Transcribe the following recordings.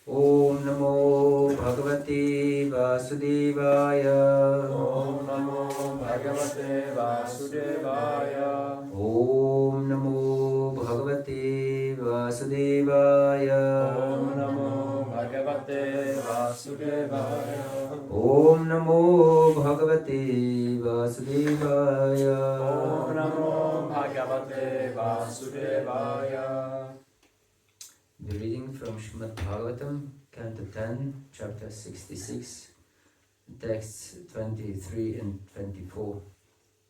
Om Namo Bhagavate Vasudevaya. Om Namo Bhagavate Vasudevaya. Om Namo Bhagavate Vasudevaya. Om Namo Bhagavate Vasudevaya. Om Namo Bhagavate Vasudevaya. Om Namo Bhagavate Vasudevaya. The reading from Srimad Bhagavatam, Canto 10, Chapter 66, texts 23 and 24.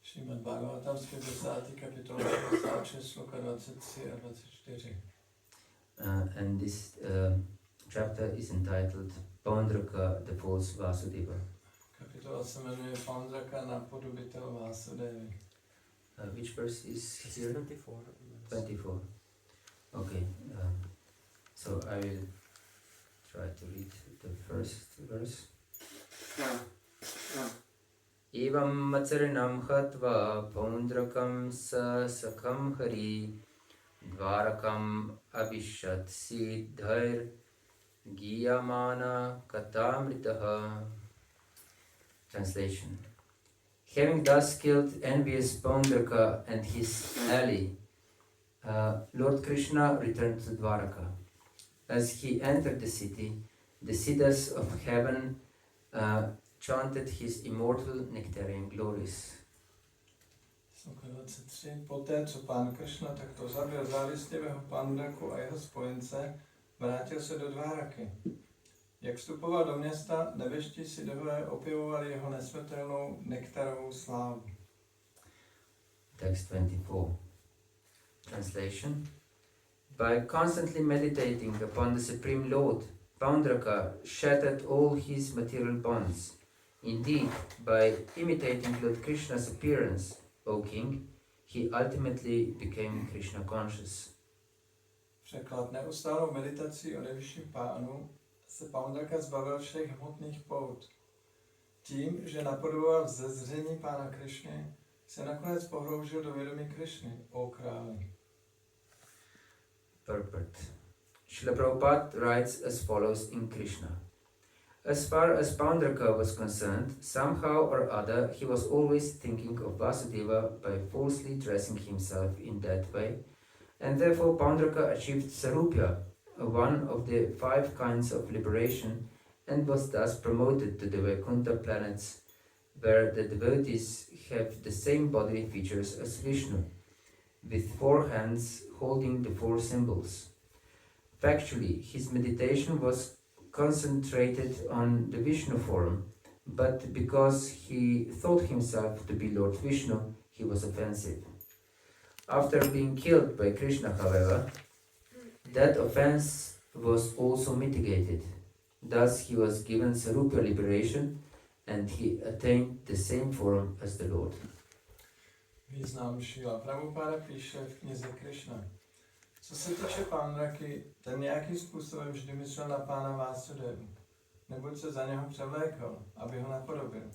Srimad Bhagavatam, 60. kapitola, 66, sloka 23 a 24. And this chapter is entitled Paundraka, the false Vasudeva. Kapitola se jmenuje Paundraka, napodobitel Vásudevy. Which verse is here? 24. 24. Okay, so I will try to read the first verse. Evam macarinam hatva paundrakam sa sakham hari dvarakam abhishat siddhair giyamana katamritaha. Translation. Having thus killed envious Paundraka and his ally, Lord Krishna returned to Dvaraka. As he entered the city, the siddhas of heaven chanted his immortal nectarian glories. Sloka 23. Poté, co pán Krishna takto zabil závistivého Paundraku a jeho spojence, vrátil se do Dváraky. Jak vstupoval do města, nebeští siddhové opěvovali jeho nesmrtelnou nektarovou slávu. Text 24. Translation. By constantly meditating upon the Supreme Lord, Paundraka shattered all his material bonds. Indeed, by imitating Lord Krishna's appearance, O king, he ultimately became Krishna conscious. Překlad. Neustálou meditací o nejvyšším pánu se Paundraka zbavil všech hmotných pout. Tím, že napodoboval vzezření pána Krišny, se nakonec pohroužil do vědomí Krišny, o králi. Purport. Srila Prabhupada writes as follows in Krishna. As far as Paundraka was concerned, somehow or other he was always thinking of Vasudeva by falsely dressing himself in that way, and therefore Paundraka achieved Sarupya, one of the 5 kinds of liberation, and was thus promoted to the Vaikuntha planets, where the devotees have the same bodily features as Vishnu, with 4 hands holding the 4 symbols. Factually, his meditation was concentrated on the Vishnu form, but because he thought himself to be Lord Vishnu, he was offensive. After being killed by Krishna, however, that offense was also mitigated. Thus he was given Sarupya liberation and he attained the same form as the Lord. Význam Šrila Prabhupada píše v knize Krishna. Co se týče Paundraky, ten nějakým způsobem vždy myslel na pána Vásudevu, neboť se za něho převlékal, aby ho napodobil.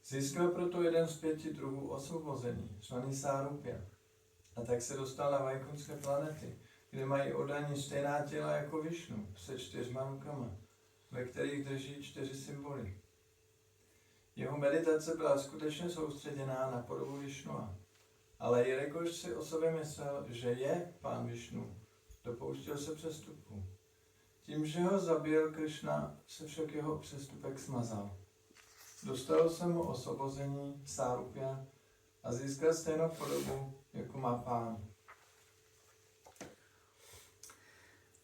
Získal proto jeden z 5 druhů osvobození, zvaný Sárupya, a tak se dostal na vajkunské planety, kde mají oddaní stejná těla jako Višnu, se 4 rukama, ve kterých drží 4 symboly. Jeho meditace byla skutečně soustředěná na podobu Višnua, ale jelikož si o sobě myslel, že je pán Višnu, dopouštěl se přestupku. Tím, že ho zabil Krishna, se však jeho přestupek smazal. Dostalo se mu osvobození, Sárupya, a získal stejnou podobu, jako má pán.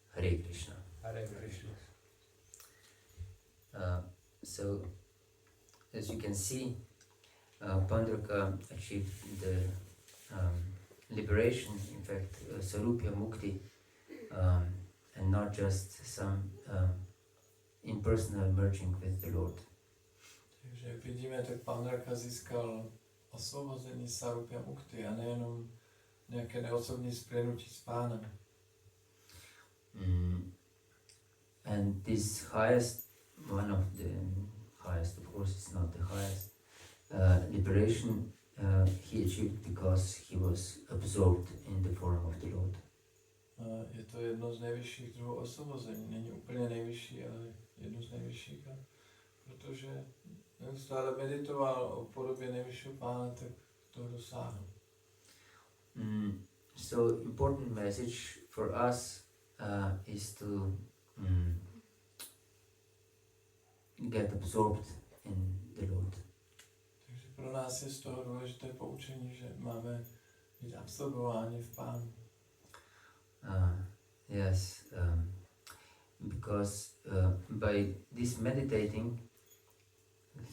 Hare Krishna. Hare Krishna. So, as you can see, Paundraka achieved the liberation, in fact, Sarupya Mukti, and not just some impersonal merging with the Lord. Takže jak vidíme, tak Paundraka získal osvobození Sarupya Mukti a nejenom nějaké neosobní splynutí s pánem. And this highest, one of the highest, of course it's not the highest, liberation he achieved because he was absorbed in the form of the Lord. Je to jedno z nejvyšších druhů osvobození. Není úplně nejvyšší, ale jedno z nejvyšších. Protože neustále meditoval o podobě nejvyššího pána, tak toho dosáhl. So important message for us is to get absorbed in the Lord. Takže pro nás je z toho důležité poučení, že máme být absorbováni v Pánu. Yes, because by this meditating,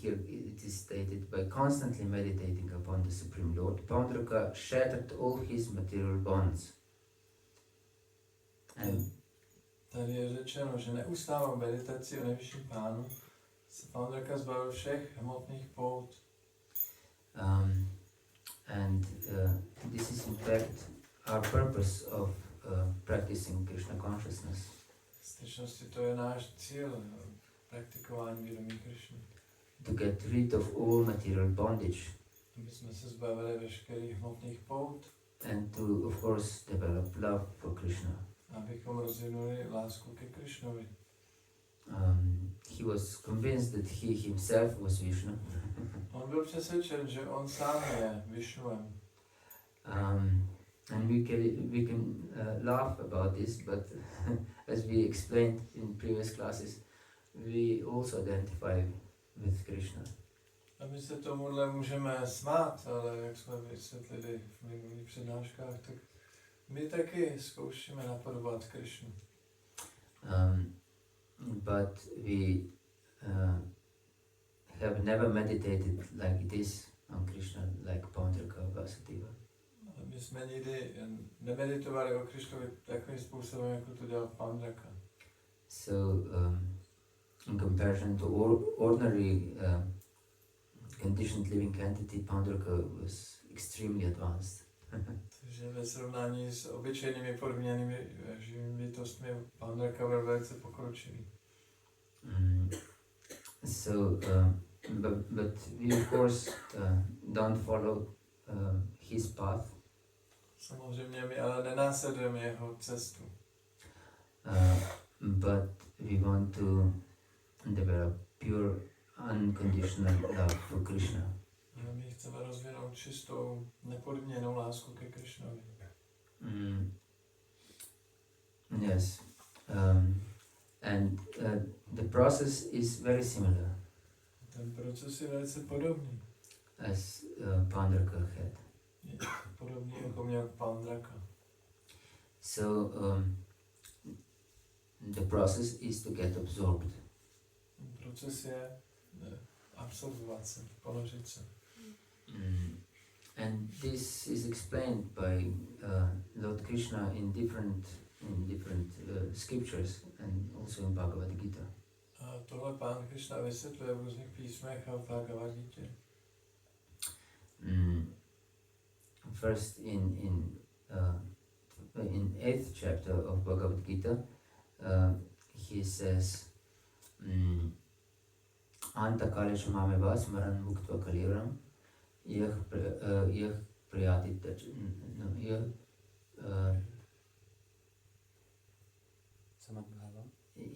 here it is stated, by constantly meditating upon the Supreme Lord, Paundraka shattered all his material bonds. And tady je řečeno, že neustálou meditací o nejvyšším Pánu se Paundraka zbavil všech hmotných pout. And this is in fact our purpose of practicing Krishna consciousness. V skutečnosti to je náš cíl praktikování vědomí Krishny. To get rid of all material bondage. Aby jsme se zbavili veškerých hmotných pout. And to, of course, develop love for Krishna. Abychom rozvinuli lásku ke Krishnovi. He was convinced that he himself was Vishnu. On byl přesvědčen, že on sám je Vishnuem. And we can laugh about this, but as we explained in previous classes, we also identify with Krishna. A my se tomuhle můžeme smát, ale jak jsme vysvětlili v minulých přednáškách, tak my taky zkoušíme napodobovat Krishnu. But we have never meditated like this on Krishna, like Paundraka Vasudeva. My jsme nikdy nemeditovali o Krishnovi takovým způsobem, jako to dělal Paundraka. So, in comparison to ordinary conditioned living entity, Paundraka was extremely advanced. Takže ve srovnání s obyčejnými podmíněnými živými bytostmi Paundraka byl velice pokročilý. But we of course don't follow his path. Samozřejmě my ale nenásledujeme jeho cestu. But we want to develop pure, unconditional love for Krishna. My chceme rozvinout čistou, nepodmíněnou lásku ke Krishnovi. Yes. And the process is very similar. Ten proces je velice podobný. As Paundraka had. Je podobný, jako měl Paundraka. So the process is to get absorbed. Proces je absorbovat se, ponořit se. And this is explained by Lord Krishna in different scriptures and also in Bhagavata-dharma. A tohle Pán Krishna vysvětluje v různých písmech a v Bhagavad-gitě. First in 8th chapter of Bhagavad-gita, he says, Anta kalesha mameva smaran muktva kaliram yah priyati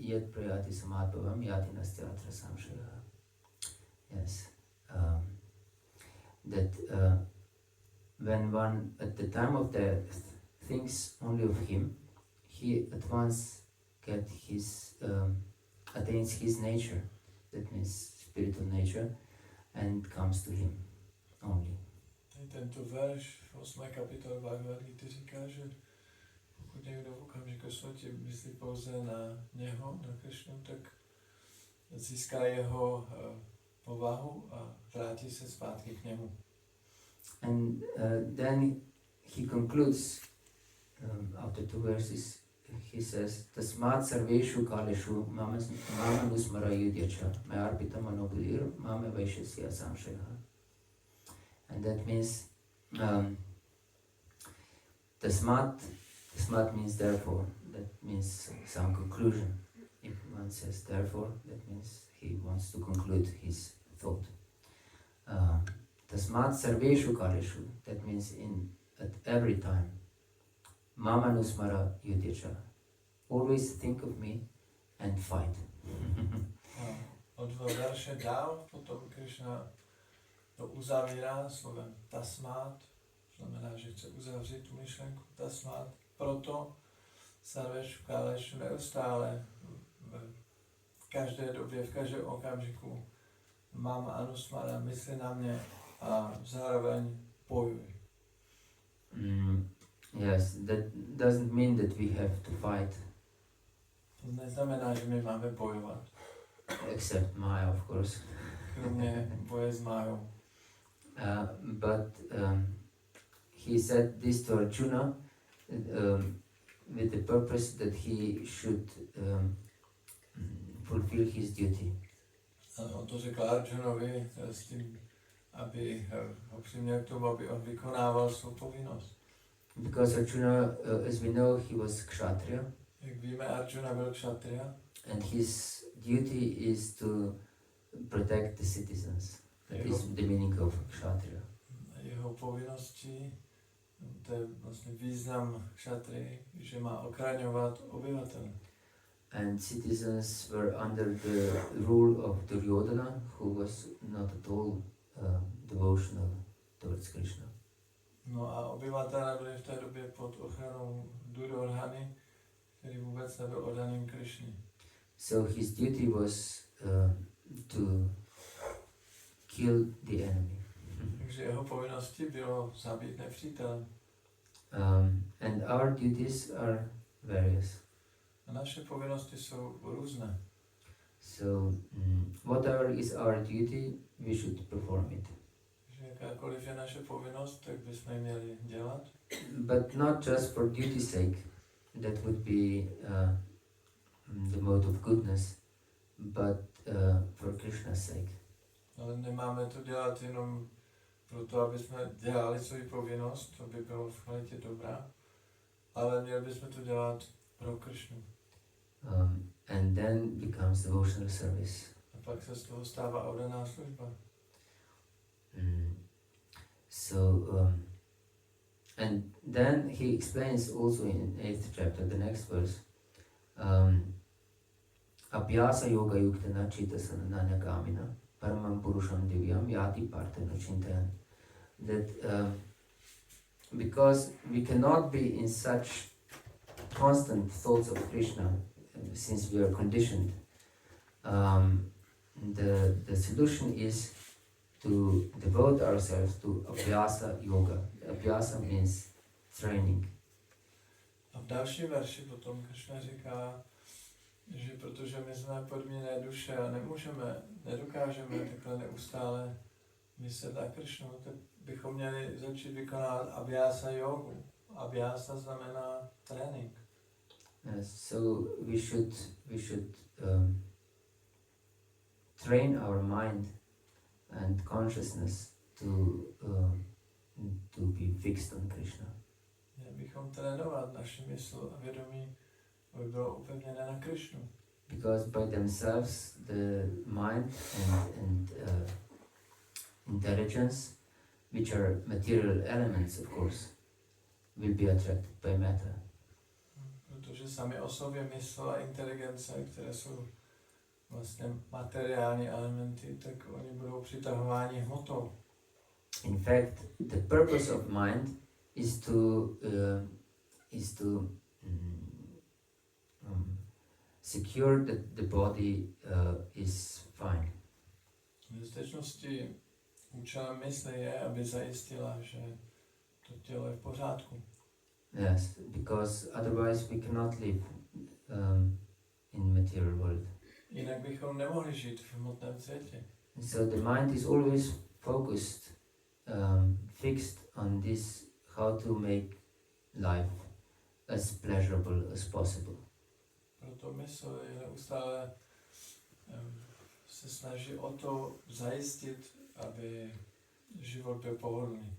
yad priyati samadbhavam yati nastyatra samshaya. Yes. That when one at the time of death thinks only of him, he at once attains his nature, that means spiritual nature, and comes to him only. Tento verš v 8. kapitole Bhagavad-gity říká, že pokud někdo v okamžiku smrti myslí pouze na něho, na Krishnu, tak získá jeho povahu a vrátí se zpátky k němu. And then he concludes, after 2 verses, he says, Tasmat sarveshu kaleshu mama nusmara yudyacha mayarpita manobulir mama vaishasya samshaya. And that means Tasmat means therefore, that means some conclusion. If one says therefore, that means he wants to conclude his thought. Tasmat sarveshu kaleshu, that means at every time. Mama nusmara yudhyacha. Always think of me and fight. O 2 verše dál potom Krishna to uzavírá slovem tasmát, znamená, že chce uzavřít tu myšlenku tasmát, proto sarveš káleš neustále v každé době, v každém okamžiku mám anusmara, mysli na mě a zároveň bojuj. Yes, that doesn't mean that we have to fight. To neznamená, že my máme bojovat. Except Maya, of course. Kromě boje s Májou. But he said this to Arjuna with the purpose that he should fulfill his duty. On to řekl Arjunovi s tím, aby ho přiměl k tomu, aby on vykonával svou povinnost. Because Arjuna, as we know, he was kshatriya. Jak víme, Arjuna byl kshatriya. And his duty is to protect the citizens. That is the meaning of kshatriya. Jeho povinností, to je vlastně význam kshatry, že má ochraňovat obyvatele. And citizens were under the rule of Duryodhana, who was not at all devotional towards Krishna. No a obyvatelé byli v té době pod ochranou Duryodhany, který vůbec nebyl oddaným Krishně. So his duty was to kill the enemy. Takže jeho povinností bylo zabít nepřítele. And our duties are various. A naše povinnosti jsou různé. So whatever is our duty, we should perform it. Že jakákoliv je naše povinnost, tak bychom ji měli dělat. But not just for duty's sake. That would be the mode of goodness, but for Krishna's sake. Ale nemáme to dělat jenom proto, aby jsme dělali svou povinnost, to by bylo v kvalitě dobrá, ale měli bychom to dělat pro Krishnu. And then becomes devotional service. A pak se z toho stává oddaná služba. And then he explains also in 8th chapter, the next verse, Abhyasa yoga yuktana chitasana nanagamina paramam purusham divyam yati partena chintayan. That because we cannot be in such constant thoughts of Krishna, since we are conditioned, the solution is to devote ourselves to Abhyasa yoga. Abhyasa means training. A v dalším verši potom Krishna říká, že protože my jsme podmíněné duše a nedokážeme takhle neustále myslet na Krishnu, tak bychom měli začít vykonávat Abhyasa jogu. Abhyasa znamená trénink. So we should train our mind and consciousness to be fixed on Krishna. Měli bychom trénovat naši mysl a vědomí, aby bylo upevněné na Krishnu. Because by themselves the mind and intelligence, which are material elements of course, will be attracted by matter. Protože sami o sobě mysl a inteligence, které jsou vlastně materiální elementy, tak oni budou přitahováni hmotou. In fact, the purpose of mind is to secure that the body is fine. V skutečnosti účelem mysli je, aby zajistila, že to tělo je v pořádku. Yes, because otherwise we cannot live in material world. Jinak bychom nemohli žít v hmotném světě. So the mind is always focused, fixed on this, how to make life as pleasurable as possible. Proto mysl je neustále se snaží o to zajistit, aby život byl pohodlný.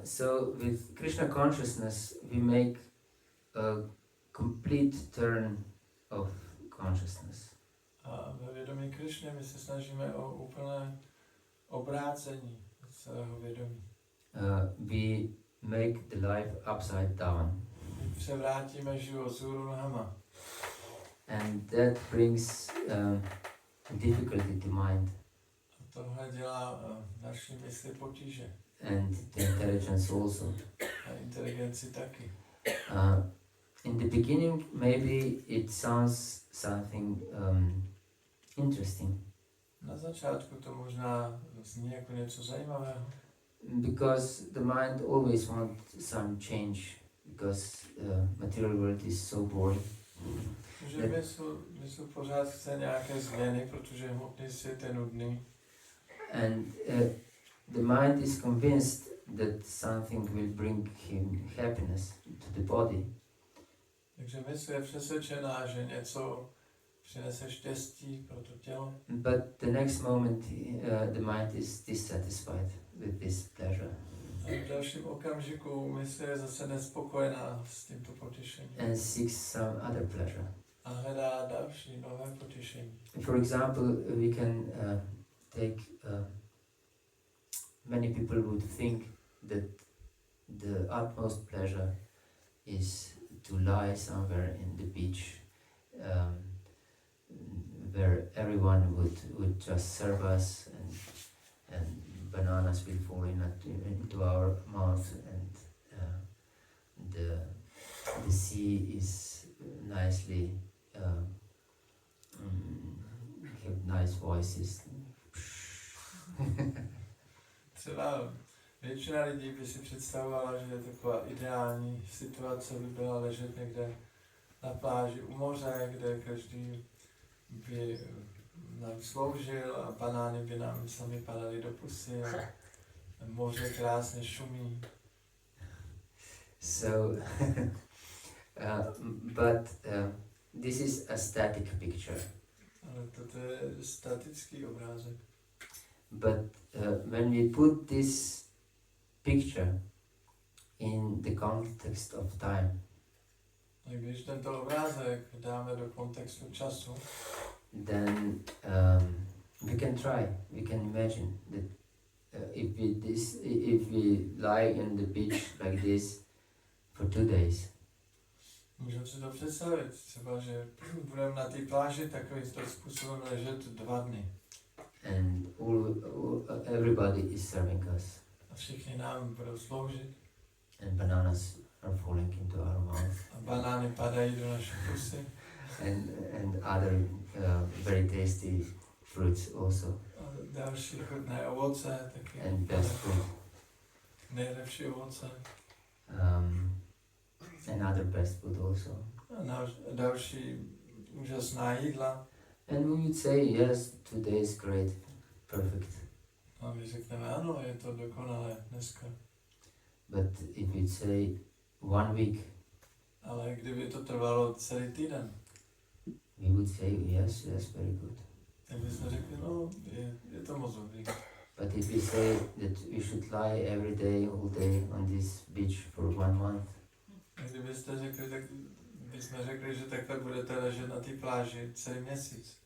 So with Krishna consciousness we make a complete turn of consciousness. A ve vědomí Krishny my se snažíme o úplné obrácení celého vědomí. We make the life upside down. My převrátíme život vzhůru nohama. And that brings difficulty to mind. A tohle dělá naší mysli potíže. And the intelligence also. A inteligenci taky. In the beginning, maybe it sounds something interesting. Na začátku to možná zní jako něco zajímavého. Because the mind always wants some change, because material world is so boring. Že mysl pořád chce nějaké změny, protože hmotný svět je nudný. And the mind is convinced that something will bring him happiness to the body. Takže mysl je přesvědčená, že něco přinese štěstí pro to tělo. But the next moment the mind is dissatisfied with this pleasure. A v dalším okamžiku mysl je zase nespokojená s tímto potěšením. And seeks some other pleasure. A hledá další nové potěšení. For example, we can take many people would think that the utmost pleasure is to lie somewhere in the beach, where everyone would just serve us, and bananas will fall into our mouth, and the sea is nicely have nice voices. Třeba většina lidí by si představovala, že taková ideální situace by byla ležet někde na pláži u moře, kde každý by nám sloužil a banány by nám sami padaly do pusy a moře krásně šumí. So, but this is a static picture. Ale toto je statický obrázek. But when we put this picture in the context of time, A když tento obrázek dáme do kontextu času, then we can try. We can imagine that if we lie in the beach like this for 2 days, můžeme si to představit. Třeba, že budeme na té pláži takovým způsobem ležet 2 dny. and everybody is serving us, A všichni nám budou sloužit. and bananas are falling into our mouth, A banány padají do naší pusy. and other very tasty fruits also, A další chutné ovoce, taky. and best fruit, Nejlepší ovoce. and other best food also. A další úžasná jídla. And we would say, yes, today is great, perfect. A my řekneme, ano, je to dokonalé dneska. But if we say 1 week, Ale kdyby to trvalo celý týden, we would say, yes, very good. tak bychom řekli, no, je to moc dobrý. But if we say that we should lie every day, all day on this beach for 1 month, A kdybyste řekli, tak bychom řekli, že takhle budete ležet na té pláži celý měsíc.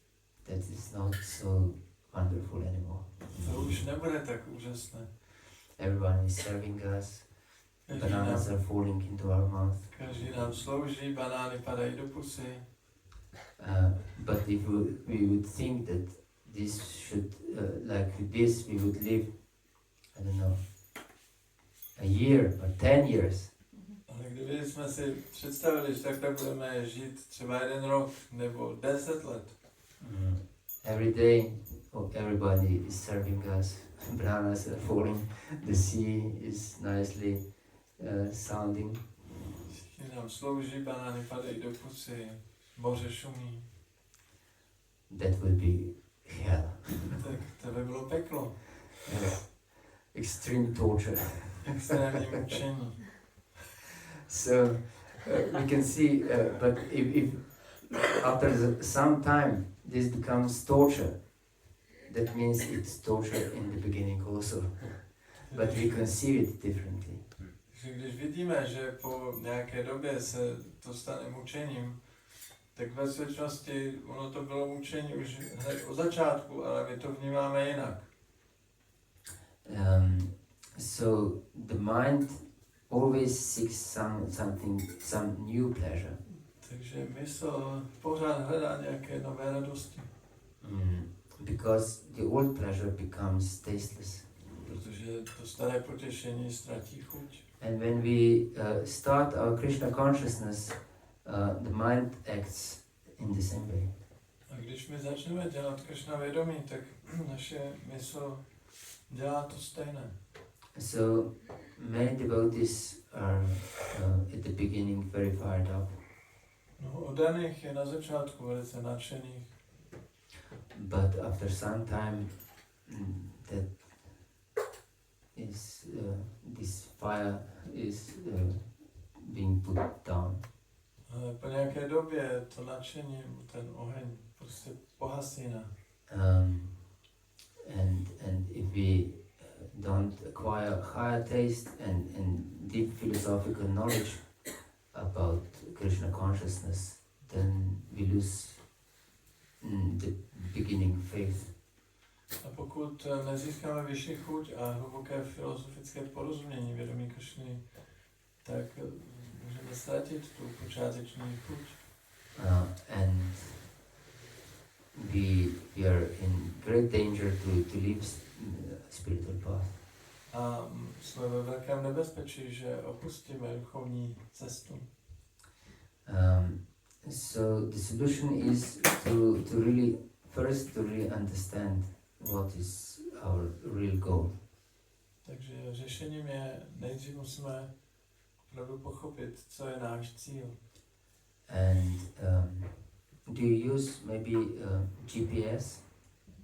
that is not so wonderful anymore. To už nebude tak úžasné. Everyone is serving us, bananas are falling into our mouth. Každý nám slouží, banány padají do pusy. But if we would think that this should, like this, we would live, I don't know, a year or 10 years, Ale kdyby jsme si představili, že takhle budeme žít třeba 1 rok nebo 10 let, every day, everybody is serving us, bananas are falling, the sea is nicely sounding, všichni nám slouží, banány padají do pusy, moře šumí, that will be hell. tak to by bylo peklo, Extreme torture. extrémní mučení. So we can see, but if after some time this becomes torture, that means it's torture in the beginning also, but we conceive it differently. Takže když vidíme, že po nějaké době se to stane mučením, tak ve skutečnosti ono to bylo mučení už hned od začátku, ale my to vnímáme jinak. So the mind always seeks some new pleasure. Takže mysl pořád hledá nějaké nové radosti. Because the old pleasure becomes tasteless. Protože to staré potěšení ztratí chuť. And when we start our Krishna consciousness, the mind acts in the same way. A když my začneme dělat Krishna vědomí, tak naše mysl dělá to stejné. So many devotees are at the beginning very fired up. No, oddaných je na začátku velice nadšených. But after some time, that is this fire is being put down. Ale po nějaké době to nadšení, ten oheň prostě pohasíná. And if we don't acquire higher taste and deep philosophical knowledge about Krishna consciousness, then we lose the beginning faith. A pokud nezískáme vyšší chuť a hluboké filozofické porozumění vědomí Krishny, tak můžeme ztratit tu počáteční chuť. And we are in great danger to leave spiritual path. A jsme ve velkém nebezpečí, že opustíme duchovní cestu. So the solution is to really first to really understand what is our real goal. Takže řešením je, nejdřív musíme opravdu pochopit, co je náš cíl. And do you use maybe GPS?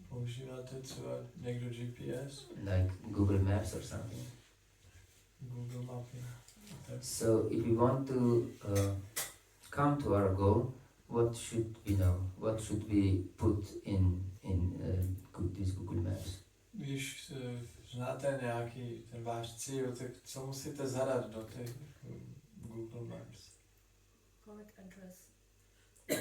Používáte třeba někdo GPS? Like Google Maps or something? Google mapy. Tak. So if we want to come to our goal, what should we know? What should we put in these Google Maps? Když znáte nějaký ten váš cíl, tak co musíte zadat do těch Google Maps? Correct address.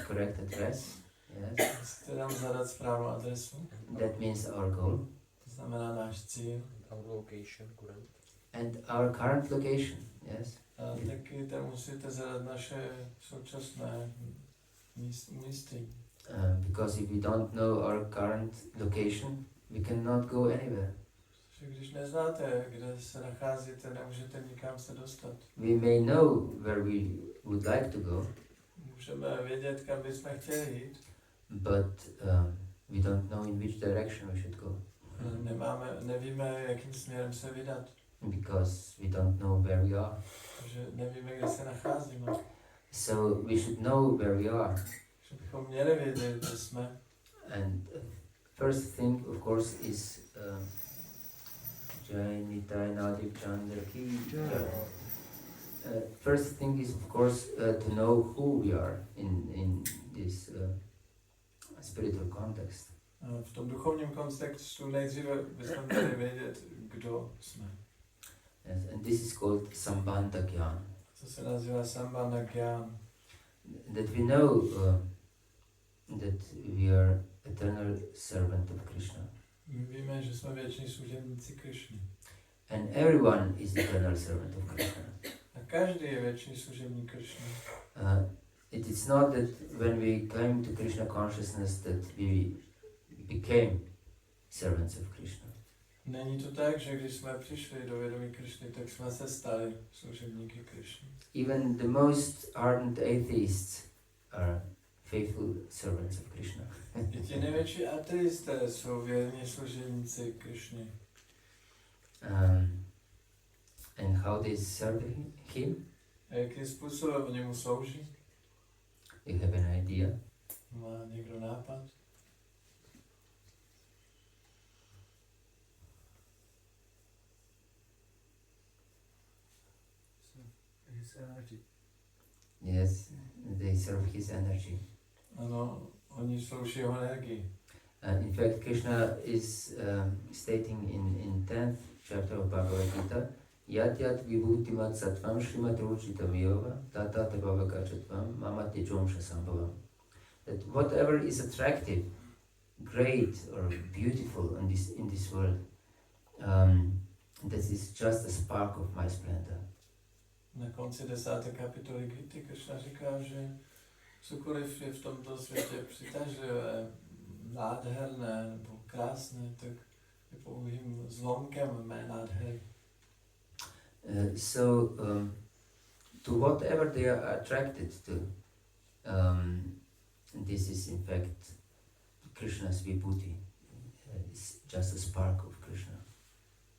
Correct address, yes. Musíte tam zadat správnou adresu. That means our goal. To znamená náš cíl. Our location, current. And our current location, yes. A taky tam musíte zadat naše současné umístění. Because if we don't know our current location, we cannot go anywhere. Protože když neznáte, kde se nacházíte, nemůžete nikam se dostat. We may know where we would like to go, Můžeme vědět, kam bychom chtěli jít, but we don't know in which direction we should go. Nevíme, jakým směrem se vydat, Because we don't know where we are. protože nevíme, kde se nacházíme. So we should know where we are. Že bychom měli vědět, kde jsme. And first thing, of course, is Jai Nitai Nadiv Chandra Ki Jai. First thing is, of course, to know who we are in this spiritual context. V tom duchovním kontextu nejdříve bychom měli vědět, kdo jsme. Yes, and this is called Sambandha Gyan. To se nazývá Sambandha Gyan. That we know that we are eternal servant of Krishna. My víme, že jsme věční služebníci Krishny. And everyone is eternal servant of Krishna. A každý je věční služebník Krishny. It is not that when we came to Krishna consciousness that we became servants of Krishna. Není to tak, že když jsme přišli do vědomí Krishny, tak jsme se stali služebníky Krishny. Even the most ardent atheists are faithful servants of Krishna. I ti největší ateisté jsou věrní služebníci Krishny. And how they serve him? A jakým způsobem oni mu slouží? You have an idea? Má někdo nápad? His energy. Yes, they serve his energy. Ano, oni slouží jeho energii. In fact, Krishna is stating in 10th chapter of Bhagavata-dharma, Yat yat vibhutimat sattvam shrimat ruchitam yova tata tabhavakachatvam mama tejomsha sambhavam. That whatever is attractive, great or beautiful in this world, that is just a spark of my splendor. Na konci 10. kapitoly Gity Krishna říká, že cokoliv je v tomto světě přitažlivé, nádherné nebo krásné, tak je pouhým zlomkem mé nádhery. To whatever they are attracted to, this is in fact Krishna's vibhuti. It's just a spark of Krishna.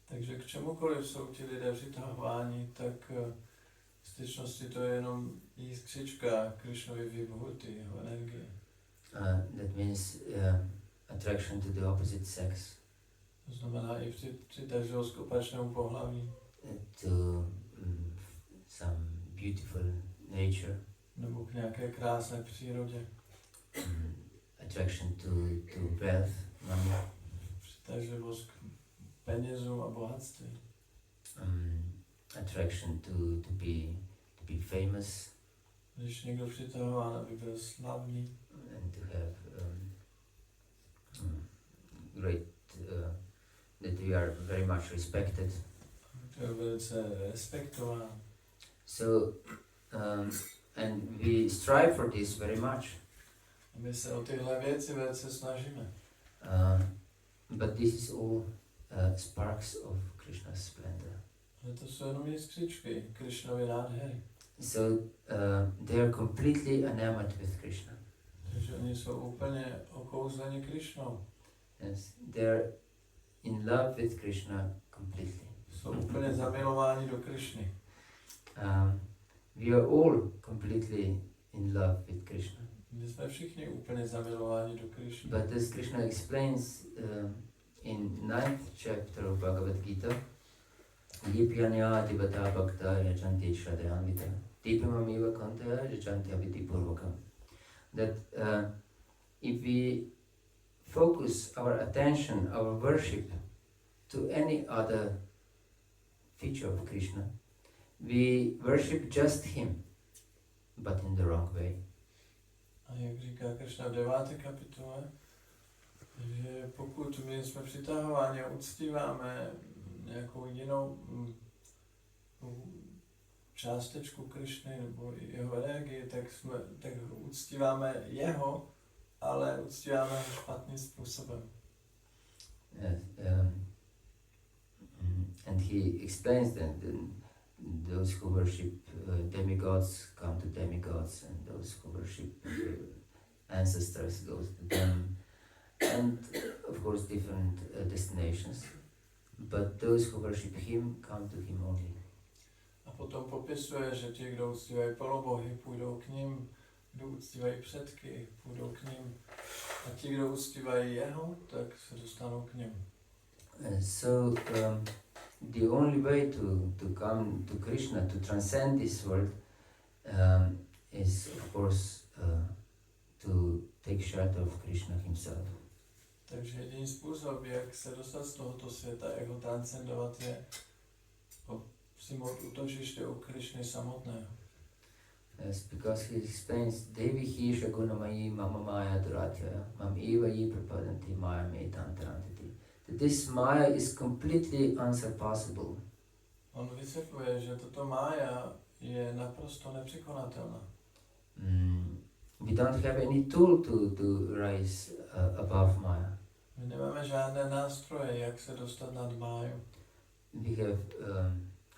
Takže k čemukoliv jsou ti lidé přitahováni, tak v skutečnosti to je jenom jiskřička Krishnovy vibhuti, jeho energie. That means attraction to the opposite sex. To znamená i přitažlivost k opačnému pohlaví. To some beautiful nature. Nebo k nějaké krásné přírodě. Attraction to wealth, money. Přitažlivost k penězům a bohatství. Attraction to be famous. Když někdo přitahován, aby byl slavný. And to have great, that we are very much respected. To je velice respektován. So, and we strive for this very much. A my se o tyhle věci velice snažíme. But this is all sparks of Krishna's splendor. Ale to jsou jenom jiskřičky Krishnovy nádhery. So they are completely enamored with Krishna. Takže oni jsou úplně okouzleni Krishnou. Yes, they are in love with Krishna completely. Jsou úplně zamilováni do Krishny. We are all completely in love with Krishna. My jsme všichni úplně zamilováni do Krishny. But as Krishna explains in 9th chapter of Bhagavata-dharma, Yipyanya Dibata Bhakta Yachanti Shraddhayanvita Dipamamiva Kantaya Yachanti Abhiti Purvakam, that if we focus our attention, our worship to any other feature of Krishna, we worship just him, but in the wrong way. A jak říká Krishna v 9. kapitole, že pokud my jsme přitahováni a uctíváme nějakou jinou částečku Krishny nebo jeho energii, tak uctíváme jeho, ale uctíváme ho špatným způsobem. And he explains that those who worship demigods come to demigods, and those who worship ancestors go to them, and of course different destinations. But those who worship him come to him only. A potom popisuje, že ti, kdo uctívají polobohy, půjdou k ním, kdo uctívají předky, půjdou k ním, a ti, kdo uctívají jeho, tak se dostanou k němu. So the only way to come to Krishna, to transcend this world, is of course to take shelter of Krishna himself. Takže jediný způsob, jak se dostat z tohoto světa, jak ho transcendovat, je přijmout útočiště u Krishny samotného. Yes, because he explains Devi hi shagunamayi mama maya duratya mam eva yi prapadanti maya metantarantiti. That this maya is completely unsurpassable. On vysvětluje, že toto mája je naprosto nepřekonatelná. We don't have any tool to rise above maya. My nemáme žádné nástroje, jak se dostat nad máju. We have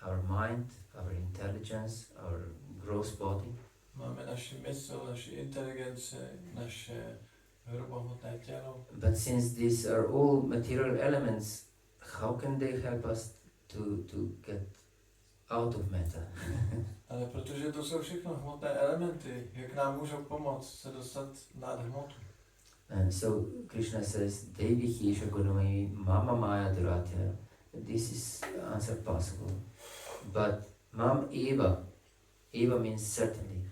our mind, our intelligence, our gross body. Máme naši mysl, naši inteligenci, naše hrubohmotné tělo. But since these are all material elements, how can they help us to get out of matter? Ale protože to jsou všechno hmotné elementy, jak nám můžou pomoct se dostat nad hmotu. And so Krishna says, Devi hi shagunamayi mama maya duratya. This is unsurpassable. But mam eva means certainly.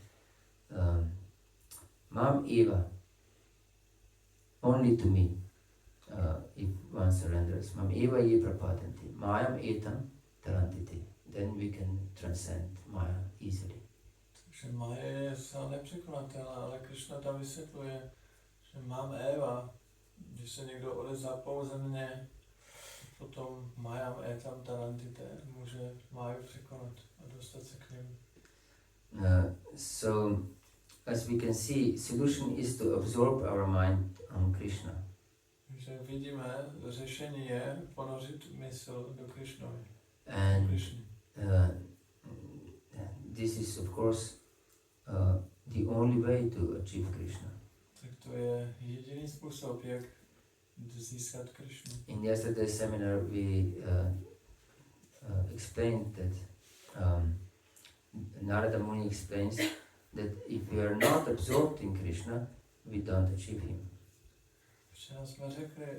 Mam eva, only to me, if one surrenders. Mam eva ye prapadanti, mayam etam tarantiti. Then we can transcend maya easily. Takže mája je zcela nepřekonatelná, ale Krishna tam vysvětluje, že mám Eva, když se někdo odezdá pouze mně, potom májám etam tarantite může máju překonat a dostat se k němu. So, as we can see, solution is to absorb our mind on Krishna. Takže vidíme, řešení je ponořit mysl do Krišnovi. And this is, of course, the only way to achieve Krishna. Tak to je jediný způsob, jak získat Krišnu. In yesterday's seminar, we explained that Narada Muni explains that if we are not absorbed in Krishna, we don't achieve him. Včera jsme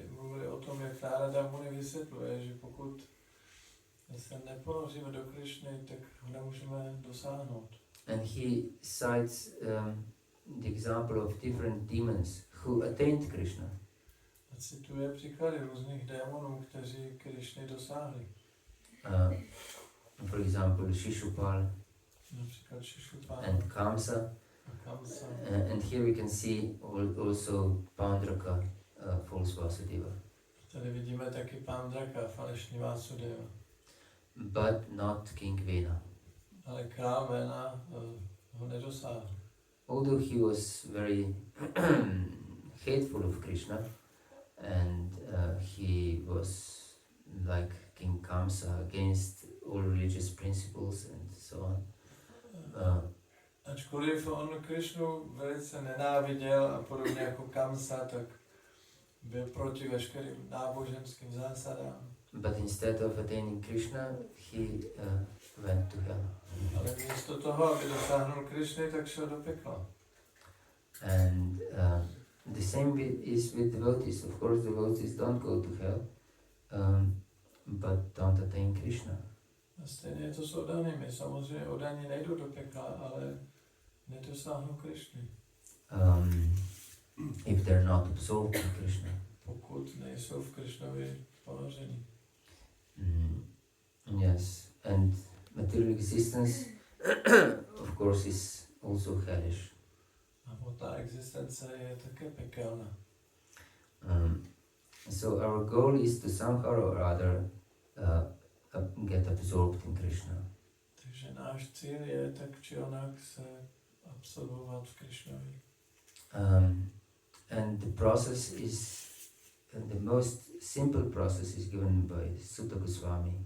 mluvili o tom, jak Narada Muni vysvětluje, že pokud se neponoříme do Krišny, tak ho nemůžeme dosáhnout. And he cites the example of different demons who attained Krishna. A cituje příklady různých démonů, kteří Krišny dosáhli. For example, Shishupal Například Shishupal and Kamsa. a Kamsa. And here we can see also Pandraka, false Vasudeva. Tady vidíme taky Pandraka, falešný Vasudeva. But not King Vena. Ale král Vena ho nedosáhl. Although he was very hateful of Krishna, and he was like King Kamsa against all religious principles and so on. Ačkoliv on Krišnu velice nenáviděl a podobně jako Kamsa, tak byl proti veškerým náboženským zásadám. But instead of attaining Krishna, he went to hell. Ale místo toho, aby dosáhnul Krišny, tak šel do pekla. And the same is with devotees. Of course, devotees don't go to hell, but don't attain Krishna. A stejně je to s odanými. Samozřejmě odaní nejdou do pekla, ale nedosáhnou Krišny. If they're not absorbed in Krishna. Pokud nejsou v Krišnovi ponoření. Yes, and material existence, of course, is also hellish. A ta existence je také pekelná. So our goal is to somehow or other get absorbed in Krishna. Takže náš cíl je tak či onak se absorbovat v Krišnovi. And the process is, the most simple process is given by Sutta Goswami.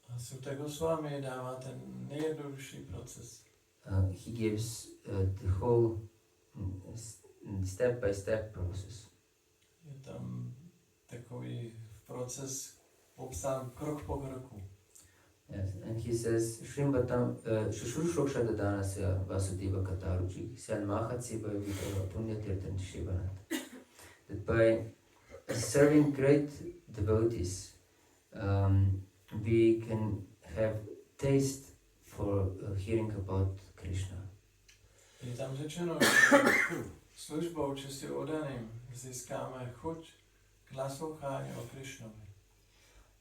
A Sutta Goswami dává ten nejjednodušší proces. He gives the whole step-by-step process. Je tam takový proces popsán krok po kroku. Yes, and he says, Shrimbatam Shushrushoksha Dadanasya Vasudeva Kataruchi San Mahatsiva Vitava Punyatirtan Shivanat. That by serving great devotees, we can have taste for hearing about Krishna. Je tam řečeno, že službou čistě odaným získáme chuť k naslouchání o Krišnovi.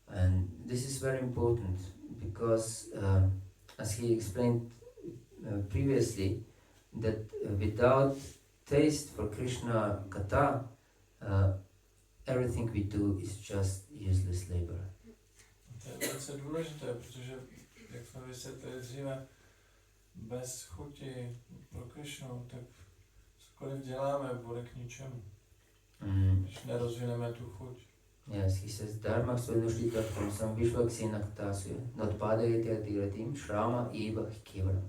And this is very important because, as he explained previously, that without taste for Krishna Katha, everything we do is just useless labor. To je velice důležité, protože, jak jsme vysvětlili dříve, bez chuti pro Krišnu, tak cokoliv děláme, bude k ničemu, když nerozvineme tu chuť. Yes, he says, Dharma Svanushita from some Vishvaksena Katasya, not Padayati Adiratim, Shrama Eva Kevalam.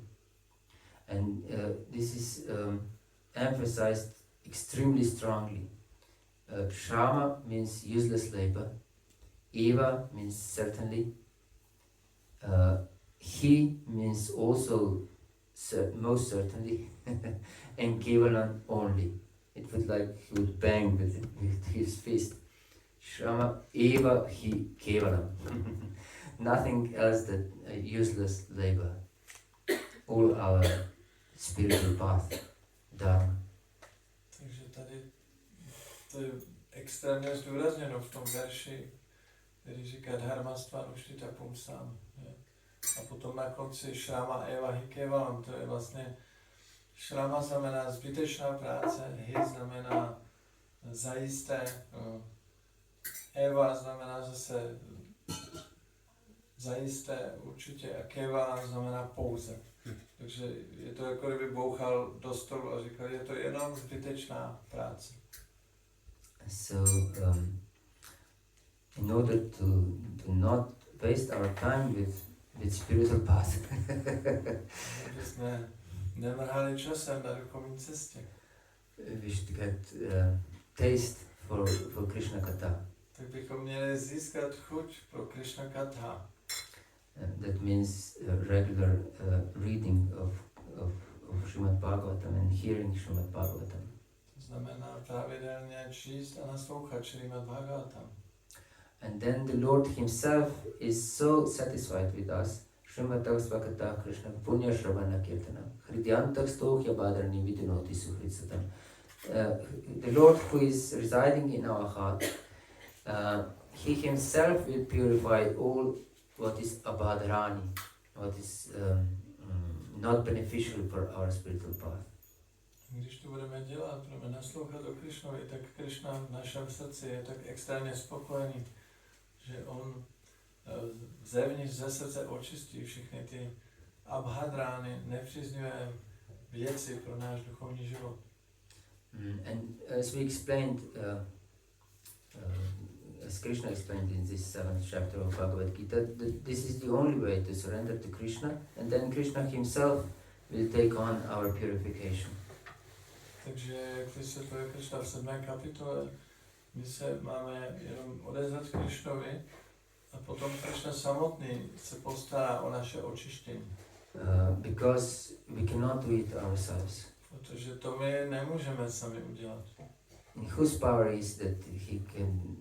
And this is emphasized extremely strongly. Shrama means useless labor, Eva means certainly, he means also most certainly, and Kevalam only. It would like he would bang with his fist. Shrama eva hi kevalam. Nothing else than useless labor. All our spiritual path, dharma. Takže tady to je extrémně zdůrazněno v tom verši, který říká dharma stvanuštita pumsam. A potom na konci šrama eva hi kevalam, to je vlastně šrama znamená zbytečná práce, hi znamená zajisté Eva znamená zase zajisté určitě a keva znamená pouze. Takže je to jako kdyby bouchal do stolu a říkal, je to jenom zbytečná práce. So, in order to not waste our time with spiritual path, Aby jsme nemrhali časem na duchovní cestě. we should get taste for Krishna Katha. Tak bychom měli získat chuť pro Krishna Katha. That means regular reading of Srimad Bhagavatam and hearing Srimad Bhagavatam. To znamená pravidelně číst a naslouchat Srimad Bhagavatam. And then the Lord Himself is so satisfied with us. Srimad Bhagavata Krishna Punya Shravana Kirtana Hridyantak Stohya Badrani Vidunoti Suhritsatam. The Lord who is residing in our heart, He Himself will purify all what is abhadrani, what is not beneficial for our spiritual path. Když to budeme dělat, budeme naslouchat o Krishnovi, tak Krishna v našem srdci je tak extrémně spokojený, že on zevnitř ze srdce očistí všechny ty abhadrány, nepříznivé věci pro náš duchovní život. And as we explained, as Krishna explained in this 7th chapter of Bhagavad Gita, this is the only way to surrender to Krishna, and then Krishna Himself will take on our purification. Takže, jak vysvětluje Krishna v 7. kapitole, my se máme jenom odezvat Krishnovi a potom Krishna samotný se postará o naše očištění. Because we cannot do it ourselves. Protože to my nemůžeme sami udělat. In whose power is that He can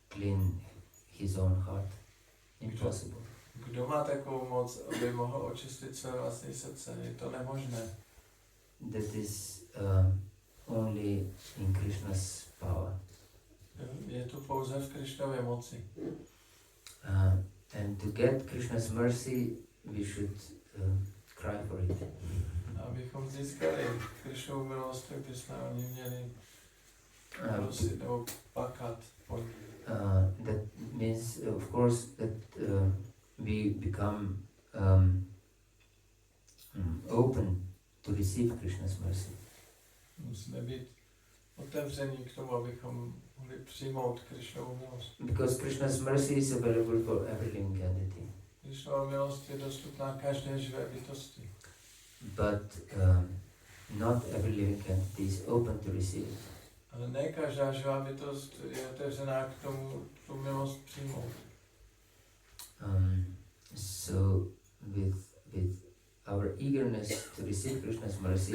clean His own heart? Impossible. Kdo má takovou moc, aby mohl očistit své vlastní srdce? Je to nemožné. That is only in Krishna's power. Je to pouze v Krishnově moci. And to get Krishna's mercy, we should cry for it. Abychom získali Krishnovu milost, tak bychom o ní měli prosit nebo plakat. That means, of course, that we become open to receive Krishna's mercy. Musíme být otevření k tomu, abychom mohli přijmout Krishnovu milost. Because Krishna's mercy is available for every living entity. Krishnova milost je dostupná každé živé bytosti. But not every living entity is open to receive it. Ale ne každá živá bytost je otevřená k tomu tu milost přijmout. So with our eagerness to receive Krishna's mercy,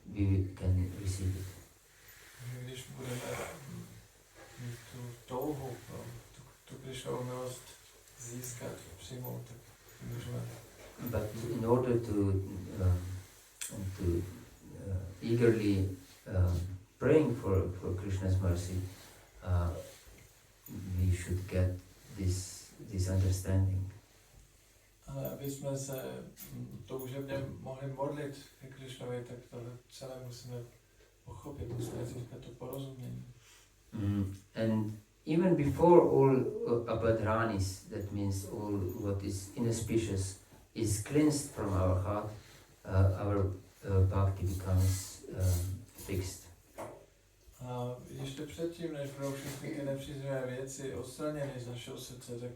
we can receive it. Když budeme mít tu touhu pro tu Krishnovu milost získat, přijmout, tak můžeme. But in order to eagerly praying for Krishna's mercy, we should get this understanding. Ale aby jsme se toužebně mohli modlit ke Krishnovi, tak tohle celé musíme pochopit, musíme získat to porozumění. And even before all abhadranis, that means all what is inauspicious, is cleansed from our heart, our bhakti becomes fixed. A ještě předtím, než budou všechny ty nepříznivé věci odstraněny z našeho srdce, tak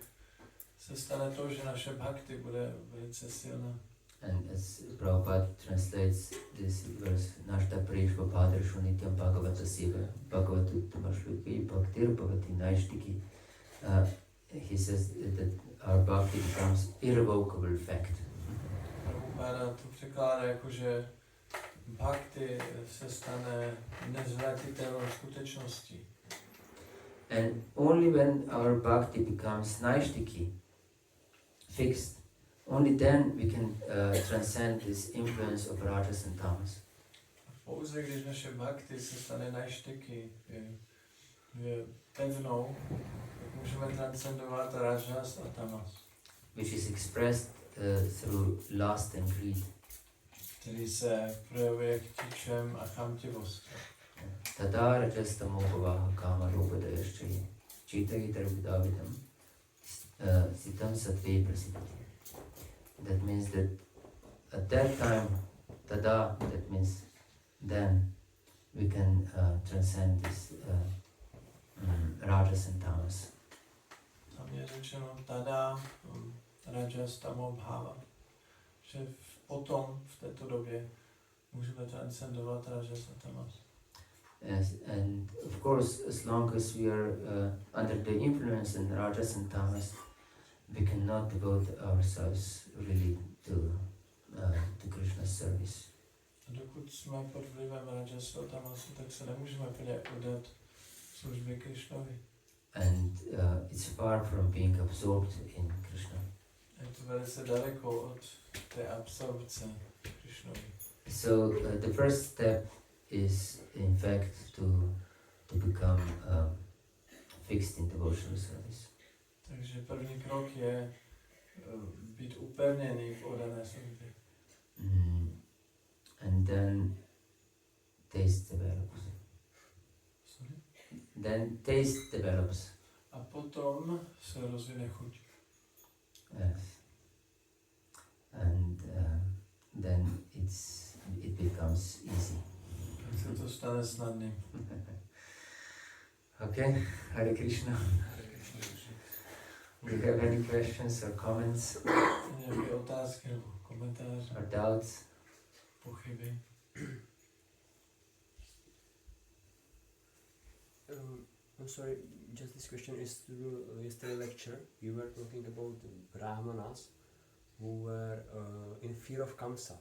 se stane to, že naše bhakti bude velice silná. And as Prabhupada translates this verse, Nashta Prishva Padra Nityam Bhagavata Siva Bhagavatuttamaśluki Bhaktir Bhavati Naishtiki, he says that our bhakti becomes irrevocable fact. Prabhupada to překládá jako, že bhakti se stane nezvratitelnou skutečností. And only when our bhakti becomes naishtiki, fixed, only then we can transcend this influence of rajas and tamas. Pouze když naše bhakti se stane naishtiky, je pevnou, tak můžeme transcendovat rajas a tamas. Which is expressed through lust and greed. Který se projevuje chtičem a chamtivostí. Tada rajastamo bhavaha kama rupadayaščayi Cetavitaravidavidam sitam sattve prasiddhati. That means that at that time, tada, that means then, we can transcend this rajas and tamas. Tam je řečeno tada, rajas, tamo, bhava. Že potom, v této době, můžeme transcendovat rajas a tamas. Yes, and of course, as long as we are under the influence in rajas and tamas, we cannot devote ourselves really to Krishna's service. A dokud jsme pod vlivem rajasu a tamasu, tak se nemůžeme plně oddat službě Krishnovi. And it's far from being absorbed in Krishna. Je to velice daleko od té absorpce Krishnovi. So the first step is in fact to become fixed in devotional service. Takže první krok je být upevněný v oddané službě. And then taste develops. Sorry? Then taste develops. A potom se rozvine chuť. Yes. And then it becomes easy. Tak se to stane snadným. Okay, Hare Krishna. Do you have any questions or comments Nějaké otázky nebo komentáře, or doubts? pochyby? I'm sorry, just this question is to yesterday's lecture. You were talking about brahmanas who were in fear of kamsa.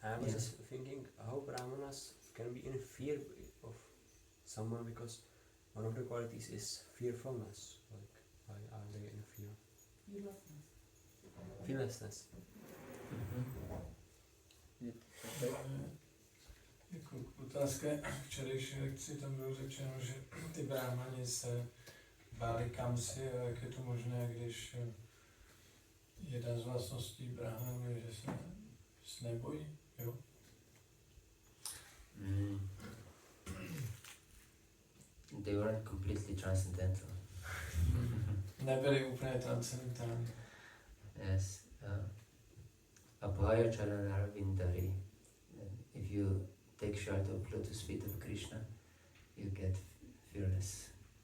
I was just thinking how brahmanas can be in fear of someone, because one of the qualities is fearfulness. Like, why are they in fear? Fearlessness. Jako otázka k včerejší lekci, tam bylo řečeno, že ty brahmani se báli kamsy, a jak je to možné, když jedna z vlastností brahmanů je, že se nebojí, jo? They weren't completely transcendental. Nebyli úplně transcendentální. Yes. Abhaya charana vindari. If you take shelter of lotus feet of Krishna, you get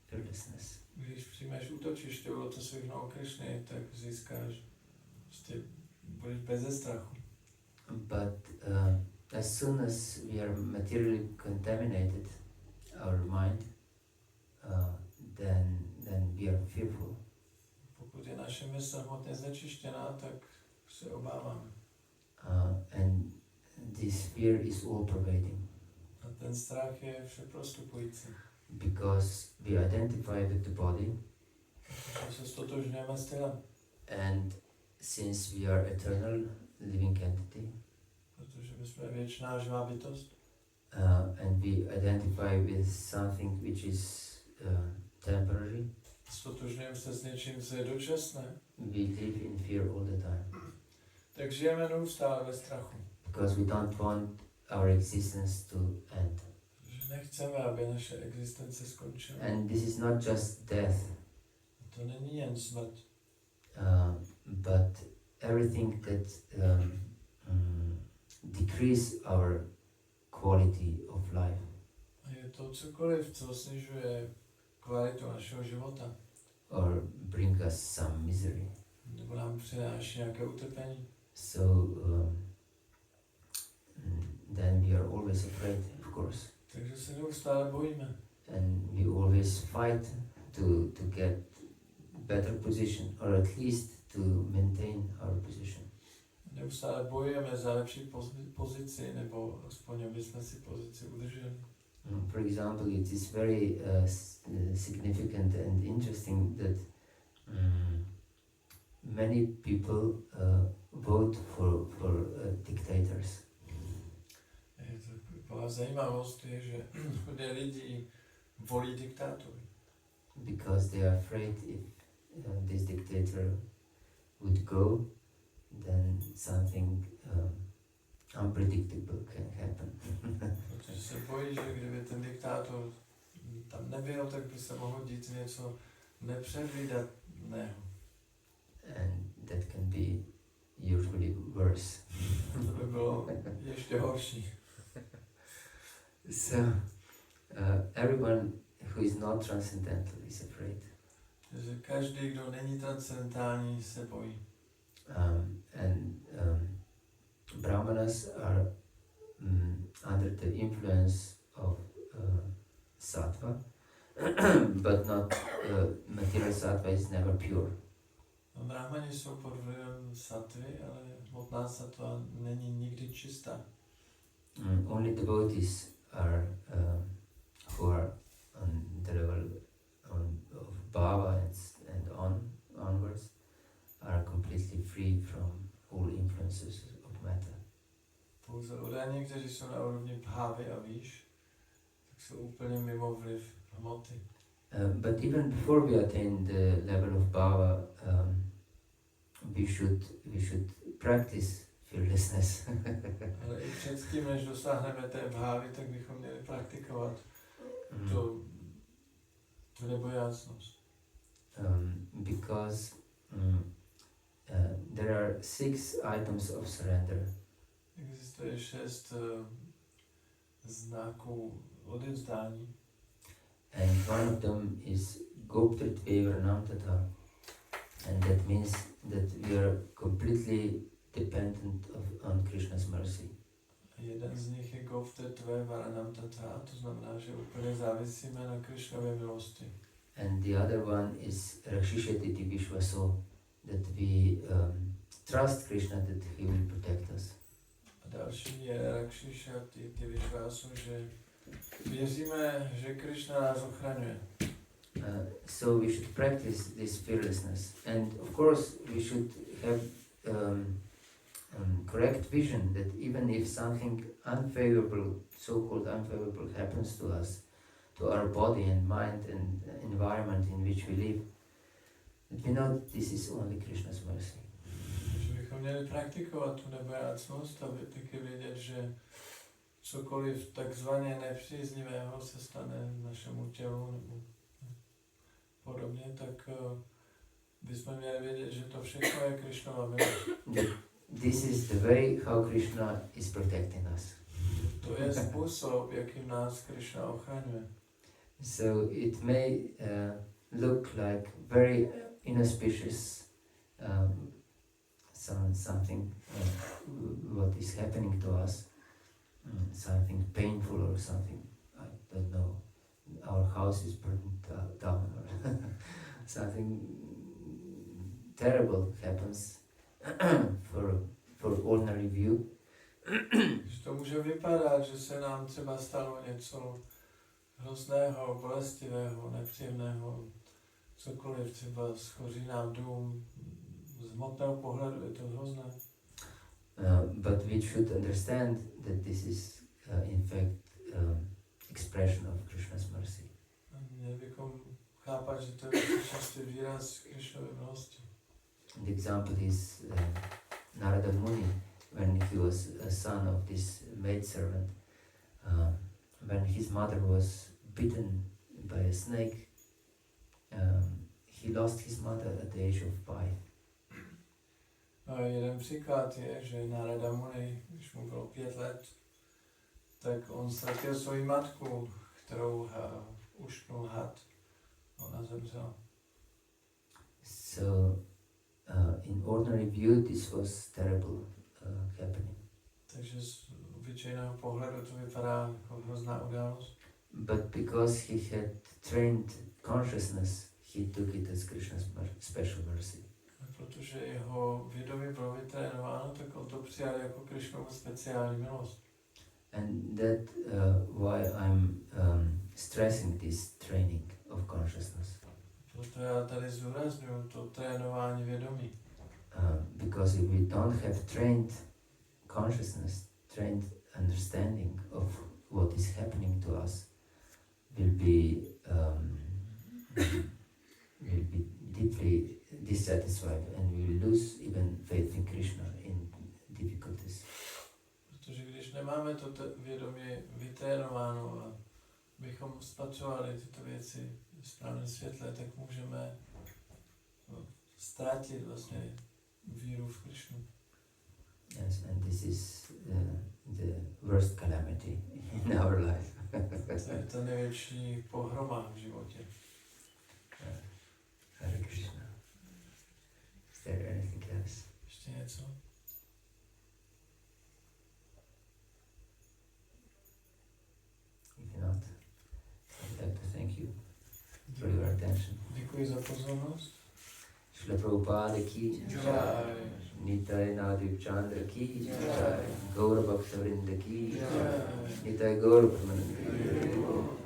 fearlessness. Když přijmeš útočiště u lotosových nohou Krishny, tak získáš, prostě budeš beze strachu. But as soon as we are materially contaminated, our mind, then we are fearful. Pokud je naše mysl hmotně znečištěná, tak se obáváme. And this fear is all pervading. A ten strach je všeprostupující. Because we identify with the body, Protože se stotožňujeme s tělem. and since we are eternal living entity, Protože my jsme věčná živá bytost. And we identify with something which is temporary, Stotožňujeme se s něčím, co je dočasné. we live in fear all the time. Tak žijeme neustále ve strachu. Because we don't want our existence to end. Že nechceme, aby naše existence skončila. And this is not just death, To není jen smrt, but everything that decrease our quality of life. a je to cokoliv, co snižuje kvalitu našeho života. Or bring us some misery. Nebo nám přináší nějaké utrpení. So then we are always afraid, of course. Takže se neustále bojíme. And we always fight to get better position, or at least to maintain our position. Neustále bojujeme za lepší pozici, nebo aspoň aby jsme si pozici udrželi. For example, it is very significant and interesting that many people vote for dictators. Je to taková zajímavost, je, že hodně lidí volí diktátory. Because they are afraid if this dictator would go, then something unpredictable can happen. Protože se bojí, že kdyby ten diktátor tam nebyl, tak by se mohlo dít něco nepředvídatného. And that can be usually worse. To by bylo ještě horší. So, everyone who is not transcendental is afraid. Takže každý, kdo není transcendentální, se bojí. Brahmanas are under the influence of sattva, but not material sattva is never pure. Brahmani jsou pod vlivem sattvy, ale hmotná sattva není nikdy čistá. Only devotees are who are on the level of bhava and onwards are completely free from all influences of matter. Pouze udáni, kteří jsou na úrovni bhávy a výš, tak jsou úplně mimo vliv hmoty. But even before we attain the level of bhava, we should practice fearlessness. Ale i předtím, než dosáhneme té bhávy, tak bychom měli praktikovat tu nebojácnost. Because there are 6 items of surrender. Existuje 6 znaků odevzdání. And one of them is Goptritvevarnamtata. And that means that we are completely dependent on Krishna's mercy. Jeden z nich je Goptritvevarnamtata, to znamená, že úplně závisíme na Krishnově milosti. And the other one is Rakshisheti Vishvaso, that we trust Krishna that he will protect us. A další je Rakshisheti Vishvaso, že věříme, že Krishna nás ochraňuje. So we should practice this fearlessness, and of course we should have correct vision that even if something unfavorable, so-called unfavorable, happens to us, to our body and mind and environment in which we live, that we know this is only Krishna's mercy. Takže bychom měli praktikovat tu nebojácnost, aby taky vědět, že cokoliv takzvaně nepříznivého se stane našemu tělu nebo podobně, tak bychom měli vědět, že to všechno je Krishnova milost. This is the way how Krishna is protecting us. To je způsob, jakým nás Krishna ochraňuje. So it may look like very inauspicious something what is happening to us, something painful or something, I don't know, our house is burned down or something terrible happens for ordinary view. Že to může vypadat, že se nám třeba stalo něco hrozného, bolestivého, nepříjemného, cokoliv, třeba schoří nám dům, z hmotného pohledu je to hrozné. But we should understand that this is in fact expression of Krishna's mercy. Měli bychom chápat, že to je čistý výraz Krishnovy milosti. The example is Narada Muni, when he was a son of this maidservant. When his mother was bitten by a snake, he lost his mother at the age of 5. Jeden příklad je, že Narada Muni, když mu bylo 5 let, tak on ztratil svoji matku, kterou ušknul had. Ona zemřela. So, in ordinary view, this was terrible happening. Takže z obyčejného pohledu to vypadá jako hrozná událost. But because he had trained consciousness, he took it as Krishna's special mercy. Protože jeho vědomí bylo vytrénováno, tak on to přijal jako Krishnovu speciální milost. And that why I'm stressing this training of consciousness. Proto já tady zdůraznuju to trénování vědomí. Because if we don't have trained consciousness, trained understanding of what is happening to us, will be deeply dissatisfied and we will lose even faith in Krishna in difficulties. Protože když nemáme to vědomí vytrénováno a bychom spatřovali tyto věci v správném světle, tak můžeme ztratit vlastně víru v Krišnu. Yes, and this is the worst calamity in our life. To je ta největší pohroma v životě. Hare Krishna. Is there anything else? Ještě něco? If not, I'd like to thank you for your attention. Děkuji za pozornost. Shri Prabhupada ki Jai. Nitai Nadip Chandra ki Jai. Gaura Bhakta Vrinda ki Jai. Nitai Gaura Pramananda.